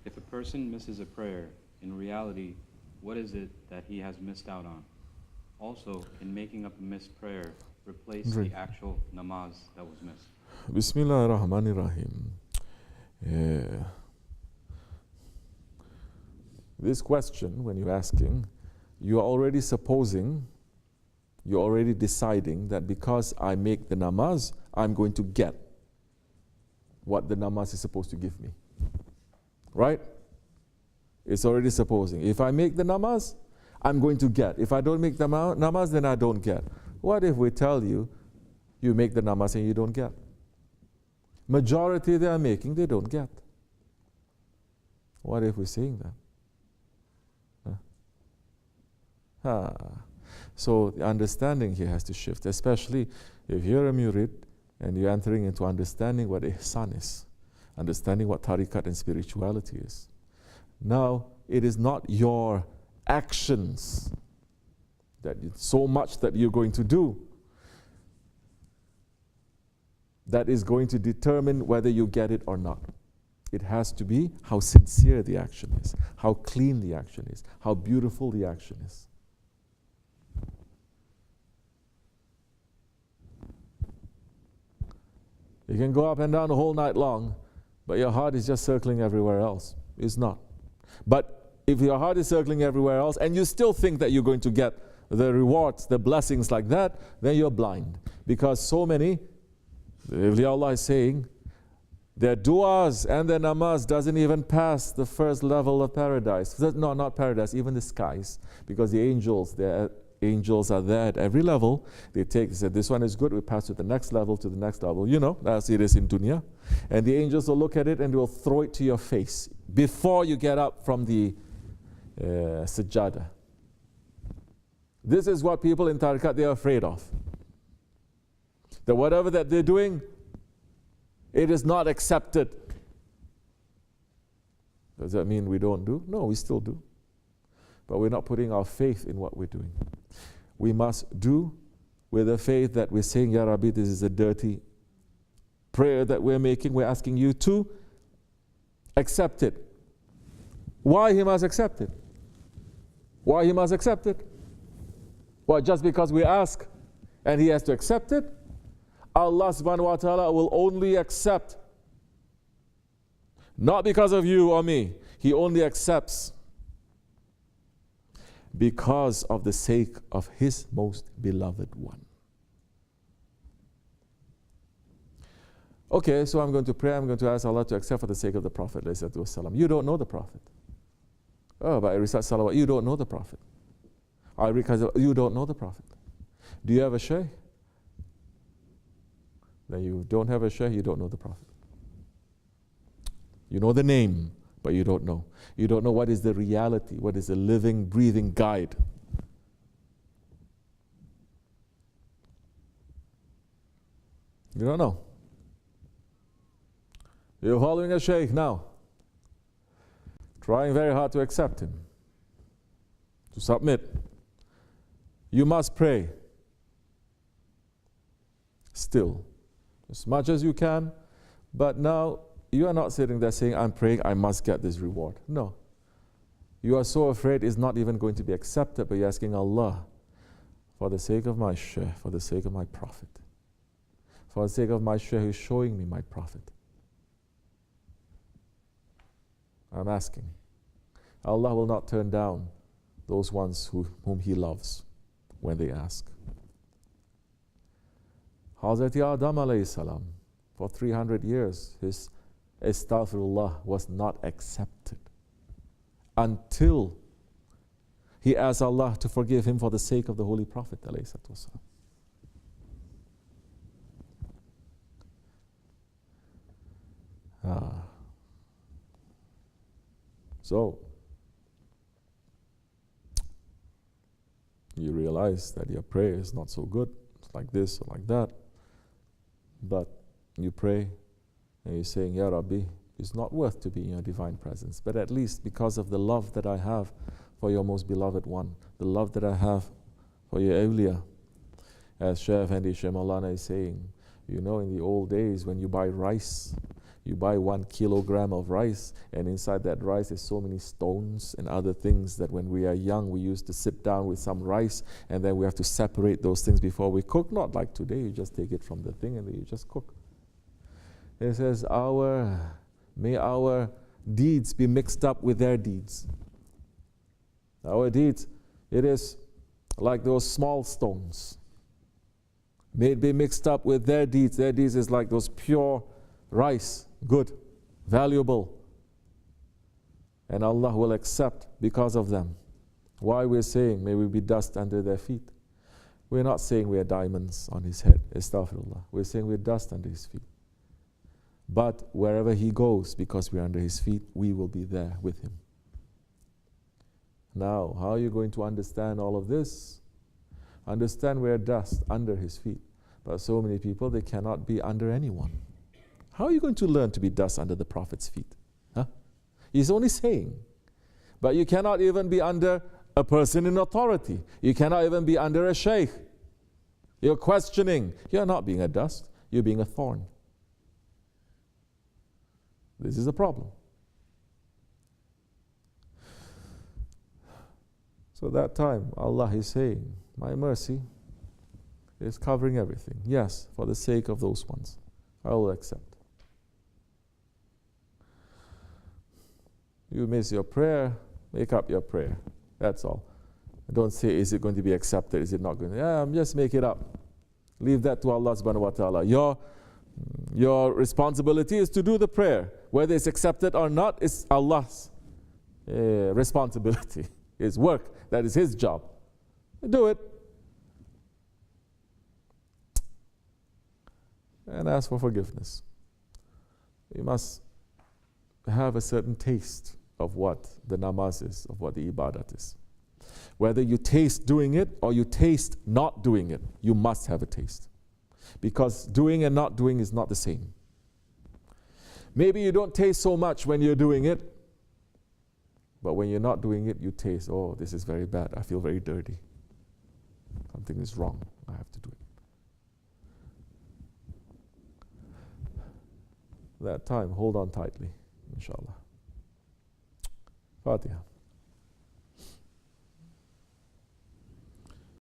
If a person misses a prayer, in reality, what is it that he has missed out on? Also, in making up a missed prayer, replace the actual namaz that was missed. Bismillah ar-Rahman ar-Rahim. This question, when you're asking, you're already supposing, you're already deciding that because I make the namaz, I'm going to get what the namaz is supposed to give me. Right? It's already supposing. If I make the namaz, I'm going to get. If I don't make the namaz, then I don't get. What if we tell you, you make the namaz and you don't get? Majority they are making, they don't get. What if we're saying that? So the understanding here has to shift, especially if you're a murid and you're entering into understanding what ihsan is, understanding what tariqat and spirituality is. Now, it is not your actions that so much that you're going to do that is going to determine whether you get it or not. It has to be how sincere the action is, how clean the action is, how beautiful the action is. You can go up and down the whole night long, but your heart is just circling everywhere else. It's not. But if your heart is circling everywhere else and you still think that you're going to get the rewards, the blessings like that, then you're blind. Because so many, Allah is saying, their du'as and their namaz doesn't even pass the first level of paradise. No, not paradise, even the skies. Because the angels, angels are there at every level. They said, this one is good, we pass to the next level, to the next level. You know, as it is in dunya. And the angels will look at it and they will throw it to your face before you get up from the sajjada. This is what people in tariqat, they are afraid of. That whatever that they're doing, it is not accepted. Does that mean we don't do? No, we still do. But we're not putting our faith in what we're doing. We must do with a faith that we're saying, Ya Rabbi, this is a dirty prayer that we're making. We're asking you to accept it. Why he must accept it? Why he must accept it? Well, just because we ask and he has to accept it? Allah subhanahu wa ta'ala will only accept, not because of you or me. He only accepts because of the sake of his most beloved one. Okay, so I'm going to pray, I'm going to ask Allah to accept for the sake of the Prophet. You don't know the Prophet. Oh, but I recite salawat. You don't know the Prophet. You don't know the Prophet. Do you have a shaykh? Then you don't have a shaykh, you don't know the Prophet. You know the name, but you don't know. You don't know what is the reality, what is the living, breathing guide. You don't know. You're following a shaykh now, trying very hard to accept him, to submit. You must pray. Still, as much as you can, but now you are not sitting there saying, I'm praying, I must get this reward. No. You are so afraid it's not even going to be accepted, but you're asking Allah, for the sake of my shaykh, for the sake of my Prophet, for the sake of my shaykh who's showing me my Prophet. I'm asking. Allah will not turn down those ones whom He loves when they ask. Hazrat Adam alayhi salam, for 300 years, his astaghfirullah was not accepted until he asked Allah to forgive him for the sake of the Holy Prophet alayhi salam. So, you realize that your prayer is not so good, it's like this or like that, but you pray and you're saying, Ya Rabbi, it's not worth to be in your divine presence, but at least because of the love that I have for your most beloved one, the love that I have for your awliya, as Shaykh Effendi Shaykh Maulana is saying, you know, in the old days when you buy rice, You buy 1 kilogram of rice, and inside that rice there's so many stones and other things that when we are young we used to sit down with some rice and then we have to separate those things before we cook. Not like today, you just take it from the thing and then you just cook. It says, may our deeds be mixed up with their deeds. Our deeds, it is like those small stones. May it be mixed up with their deeds. Their deeds is like those pure rice, good, valuable. And Allah will accept because of them. Why we're saying, may we be dust under their feet. We're not saying we are diamonds on his head, astaghfirullah. We're saying we're dust under his feet. But wherever he goes, because we're under his feet, we will be there with him. Now, how are you going to understand all of this? Understand we're dust under his feet. But so many people, they cannot be under anyone. How are you going to learn to be dust under the Prophet's feet? Huh? He's only saying. But you cannot even be under a person in authority. You cannot even be under a sheikh. You're questioning. You're not being a dust. You're being a thorn. This is a problem. So that time, Allah is saying, my mercy is covering everything. Yes, for the sake of those ones, I will accept. You miss your prayer, make up your prayer. That's all. Don't say, is it going to be accepted? Is it not going to? Yeah, just make it up. Leave that to Allah subhanahu wa ta'ala. Your responsibility is to do the prayer. Whether it's accepted or not is Allah's responsibility, His work. That is His job. Do it. And ask for forgiveness. We must have a certain taste of what the namaz is, of what the ibadat is. Whether you taste doing it or you taste not doing it, you must have a taste. Because doing and not doing is not the same. Maybe you don't taste so much when you're doing it, but when you're not doing it, you taste, oh, this is very bad. I feel very dirty. Something is wrong. I have to do it. That time, hold on tightly, inshallah. Fatiha.